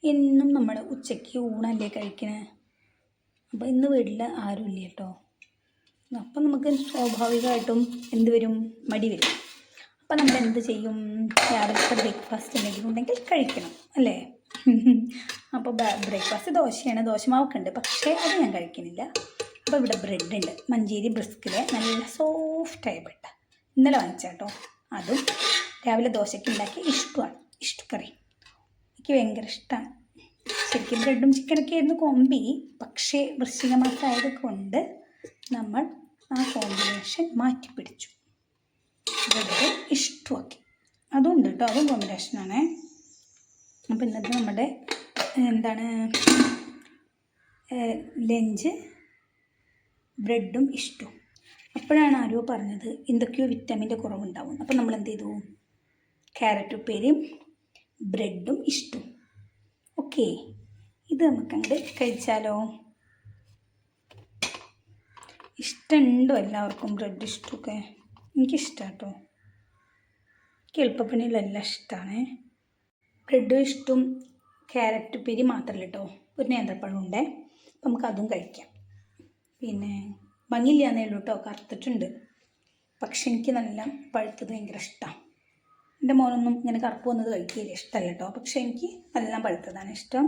എന്നും നമ്മൾ ഉച്ചയ്ക്ക് ഊണല്ലേ കഴിക്കണേ. അപ്പോൾ ഇന്ന് വീട്ടിൽ ആരുമില്ല കേട്ടോ. അപ്പം നമുക്ക് സ്വാഭാവികമായിട്ടും എന്ത് വരും, മടി വരും. അപ്പം നമ്മൾ എന്ത് ചെയ്യും, രാവിലത്തെ ബ്രേക്ക്ഫാസ്റ്റ് എന്തെങ്കിലും ഉണ്ടെങ്കിൽ കഴിക്കണം അല്ലേ. അപ്പോൾ ബ്രേക്ക്ഫാസ്റ്റ് ദോശയാണ്, ദോശമാവൊക്കെ ഉണ്ട്, പക്ഷേ അത് ഞാൻ കഴിക്കുന്നില്ല. അപ്പോൾ ഇവിടെ ബ്രെഡ് ഉണ്ട്, മഞ്ചേരി ബ്രിസ്കിലെ നല്ല സോഫ്റ്റായ ബ്രെഡ് ഇന്നലെ വാങ്ങിച്ചാട്ടോ. അതും രാവിലെ ദോശയ്ക്ക് ഉണ്ടാക്കി ഇഷ്ടമാണ്, ഇഷ്ടക്കറി എനിക്ക് ഭയങ്കര ഇഷ്ടമാണ്. ശരിക്കും ബ്രെഡും ചിക്കനൊക്കെ ആയിരുന്നു കോമ്പി, പക്ഷേ വൃശ്ചിക മാസമായത് കൊണ്ട് നമ്മൾ ആ കോമ്പിനേഷൻ മാറ്റിപ്പിടിച്ചു, ബ്രെഡ് ഇഷ്ടമാക്കി. അതും ഉണ്ട് കേട്ടോ, അതും കോമ്പിനേഷനാണേ. അപ്പോൾ ഇന്നത്തെ നമ്മുടെ എന്താണ് ലഞ്ച് ബ്രെഡും ഇഷ്ടവും. അപ്പോഴാണ് ആരോ പറഞ്ഞത് എന്തൊക്കെയോ വിറ്റാമിൻ്റെ കുറവുണ്ടാവും. അപ്പോൾ നമ്മൾ എന്ത് ചെയ്തു, ക്യാരറ്റ് ഉപ്പേരിയും ബ്രെഡും ഇഷ്ടവും. ഓക്കെ, ഇത് നമുക്കങ്ങോട്ട് കഴിച്ചാലോ. ഇഷ്ടമുണ്ടോ എല്ലാവർക്കും ബ്രെഡ് ഇഷ്ടമൊക്കെ? എനിക്കിഷ്ടമാണ് കേട്ടോ, എനിക്ക് എളുപ്പപ്പണിയിലെല്ലാം ഇഷ്ടമാണ്. ബ്രെഡും ഇഷ്ടവും ക്യാരറ്റ് ഉപ്പേരി മാത്രമല്ല കേട്ടോ, ഒരു നേന്ത്രപ്പഴം ഉണ്ടേ, അപ്പം നമുക്ക് അതും കഴിക്കാം. പിന്നെ ഭംഗിയില്ലാന്നേ ഉള്ളൂ കേട്ടോ, കറുത്തിട്ടുണ്ട്. പക്ഷെ എനിക്ക് നല്ല പഴുത്തത് ഭയങ്കര ഇഷ്ടമാണ്. എൻ്റെ മോനൊന്നും ഇങ്ങനെ കറുപ്പ് വന്നത് കഴിക്കില്ല, ഇഷ്ടമല്ല കേട്ടോ. പക്ഷെ എനിക്ക് നല്ല പഴുത്തതാണ് ഇഷ്ടം.